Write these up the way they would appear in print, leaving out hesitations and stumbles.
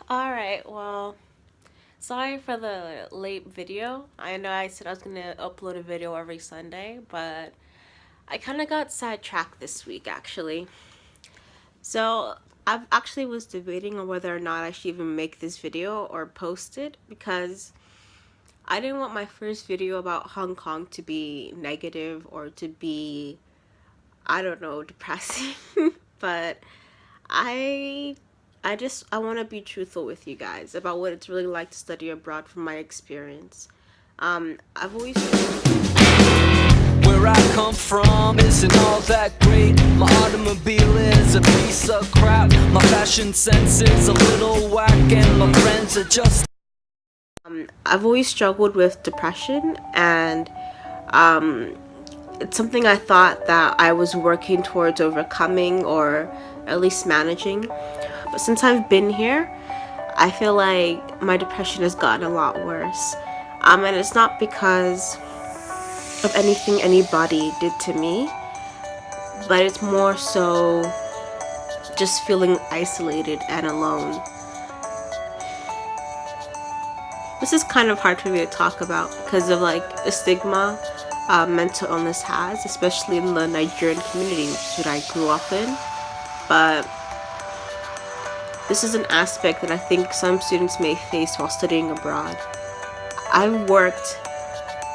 Alright, well, sorry for the late video. I know I said I was gonna upload a video every Sunday, but I kind of got sidetracked this week actually. So I actually was debating on whether or not I should even make this video or post it because I didn't want my first video about Hong Kong to be negative or to be, I don't know, depressing. But I I want to be truthful with you guys about what it's really like to study abroad from my experience. I've always Where I come from isn't all that great. My automobile is a piece of crap. My fashion sense is a little whack, and my friends are just I've always struggled with depression, and um, it's something I thought that I was working towards overcoming or at least managing. But since I've been here, I feel like my depression has gotten a lot worse. And it's not because of anything anybody did to me, but it's more so just feeling isolated and alone. This is kind of hard for me to talk about because of like the stigma mental illness has, especially in the Nigerian community, which is what I grew up in. But this is an aspect that I think some students may face while studying abroad. I've worked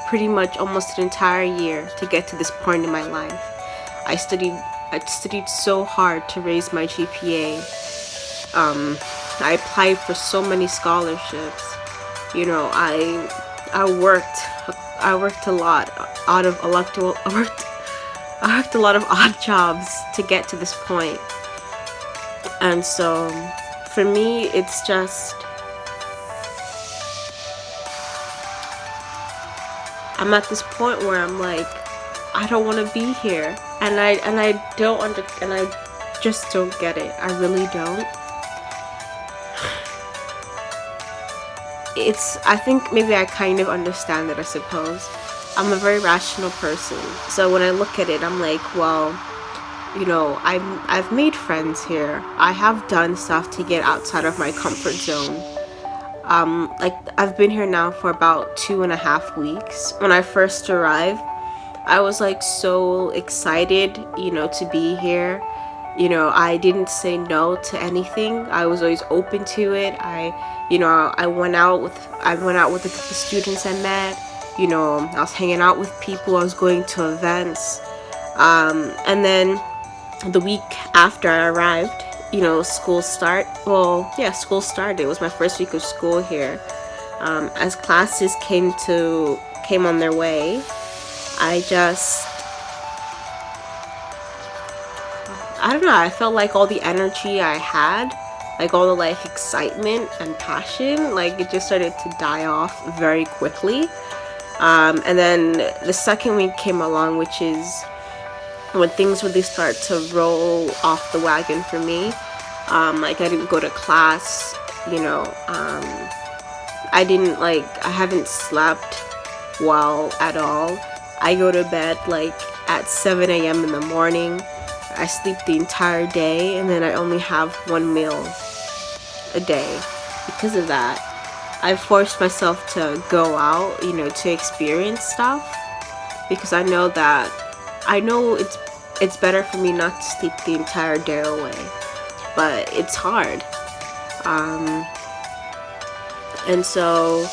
pretty much almost an entire year to get to this point in my life. I studied so hard to raise my GPA. I applied for so many scholarships. You know, I worked a lot out of I worked a lot of odd jobs to get to this point. And so for me it's just I'm at this point where I'm like, I don't want to be here, and I just don't get it. I really don't. I think maybe I kind of understand it, I suppose. I'm a very rational person. So when I look at it, I'm like, well, you know, I've made friends here. I have done stuff to get outside of my comfort zone. Like I've been here now for about 2.5 weeks. When I first arrived, I was like so excited, you know, to be here. You know, I didn't say no to anything. I was always open to it. I went out with a couple of students I met. You know, I was hanging out with people. I was going to events. And then the week after I arrived, you know, school started. It was my first week of school here. As classes came on their way, I don't know, I felt like all the energy I had, like all the like excitement and passion, like it just started to die off very quickly. And then the second week came along, which is when things really start to roll off the wagon for me. Like I didn't go to class, you know, I haven't slept well at all. I go to bed like at 7 a.m. in the morning. I sleep the entire day, and then I only have one meal a day. Because of that, I've forced myself to go out, you know, to experience stuff, because I know it's better for me not to sleep the entire day away, but it's hard. And so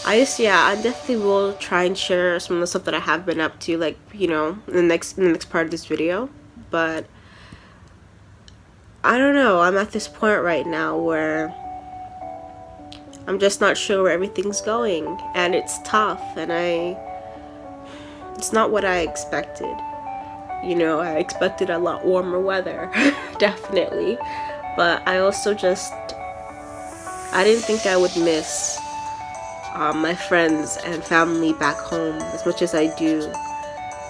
I definitely will try and share some of the stuff that I have been up to, like, you know, in the next part of this video. But I don't know, I'm at this point right now where I'm just not sure where everything's going, and it's tough, and it's not what I expected. You know, I expected a lot warmer weather, definitely, but I also I didn't think I would miss my friends and family back home as much as I do.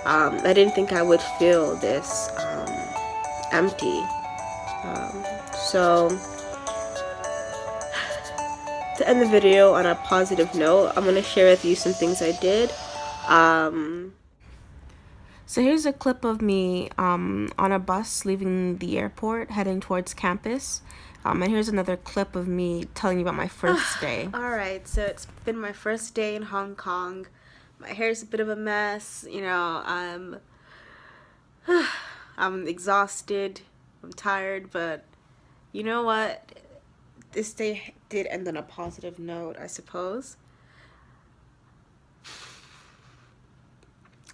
I didn't think I would feel this empty. So to end the video on a positive note, I'm going to share with you some things I did. So here's a clip of me on a bus leaving the airport heading towards campus. And here's another clip of me telling you about my first day. Alright, so it's been my first day in Hong Kong. My hair's a bit of a mess, you know, I'm exhausted, I'm tired, but you know what? This day did end on a positive note, I suppose.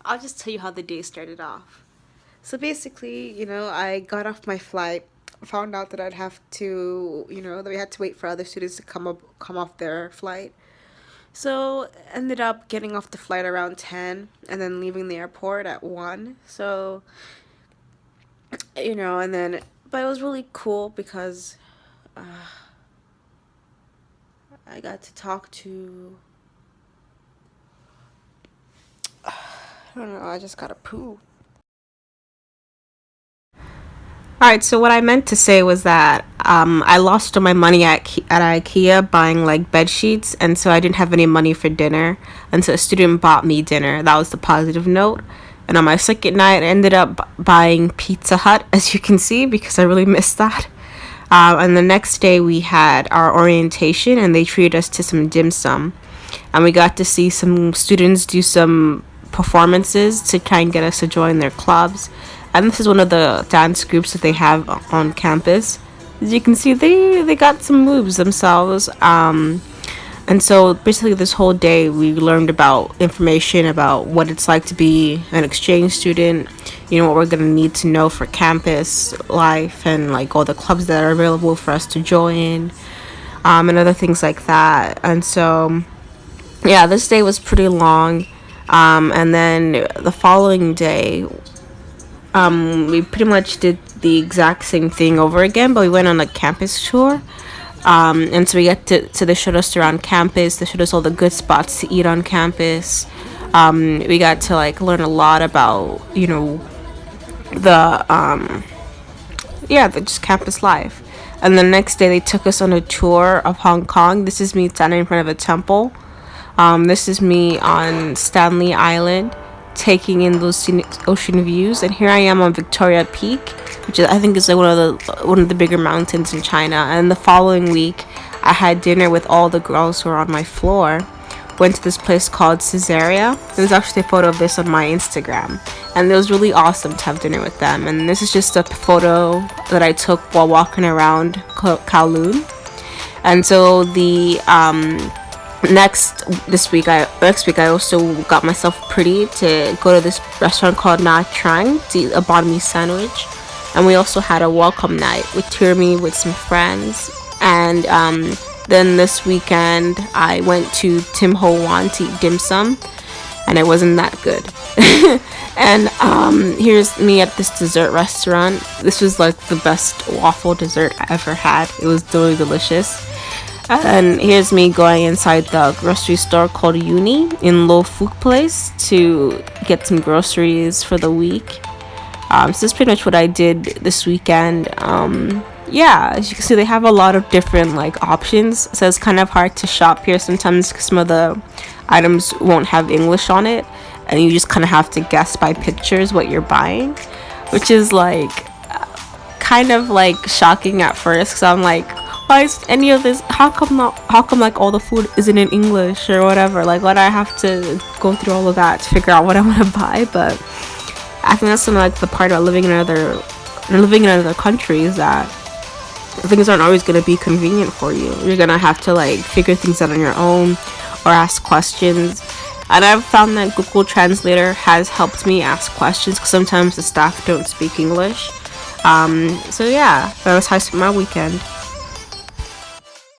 I'll just tell you how the day started off. So basically, you know, I got off my flight, found out that I'd have to, you know, that we had to wait for other students to come off their flight. So ended up getting off the flight around 10 and then leaving the airport at 1. So, you know, and then, but it was really cool because I got to talk to, I don't know, I just gotta poo. Alright, so what I meant to say was that I lost all my money at IKEA buying like bed sheets, and so I didn't have any money for dinner, and so a student bought me dinner. That was the positive note. And on my second night, I ended up buying Pizza Hut, as you can see, because I really missed that. And the next day we had our orientation, and they treated us to some dim sum, and we got to see some students do some performances to try and get us to join their clubs. And this is one of the dance groups that they have on campus. As you can see, they got some moves themselves. And so basically this whole day we learned about information about what it's like to be an exchange student, you know, what we're going to need to know for campus life, and like all the clubs that are available for us to join, and other things like that. And so, yeah, this day was pretty long. And then the following day, we pretty much did the exact same thing over again, but we went on a campus tour. And so we got to they showed us around campus. They showed us all the good spots to eat on campus. We got to like learn a lot about, you know, the just campus life. And the next day they took us on a tour of Hong Kong. This is me standing in front of a temple. This is me on Stanley Island, taking in those scenic ocean views, and here I am on Victoria Peak, which I think is like one of the bigger mountains in China. And the following week, I had dinner with all the girls who were on my floor. Went to this place called Caesarea. There's actually a photo of this on my Instagram, and it was really awesome to have dinner with them. And this is just a photo that I took while walking around Kowloon. And so the next week I also got myself pretty to go to this restaurant called Na Trang to eat a banh mi sandwich, and we also had a welcome night with Tirmi with some friends. And then this weekend I went to Tim Ho Wan to eat dim sum, and it wasn't that good. And here's me at this dessert restaurant. This was like the best waffle dessert I ever had. It was really delicious. And here's me going inside the grocery store called Uni in Lo Fook Place to get some groceries for the week. So that's pretty much what I did this weekend. Yeah, as you can see, they have a lot of different like options, so it's kind of hard to shop here sometimes because some of the items won't have English on it, and you just kind of have to guess by pictures what you're buying, which is like kind of like shocking at first, because I'm like, why is any of this, how come like all the food isn't in English or whatever, like why do I have to go through all of that to figure out what I want to buy? But I think that's some like the part about living in another country, is that things aren't always going to be convenient for you. You're going to have to like figure things out on your own or ask questions. And I've found that Google Translator has helped me ask questions because sometimes the staff don't speak English. So yeah, that was how I spent my weekend.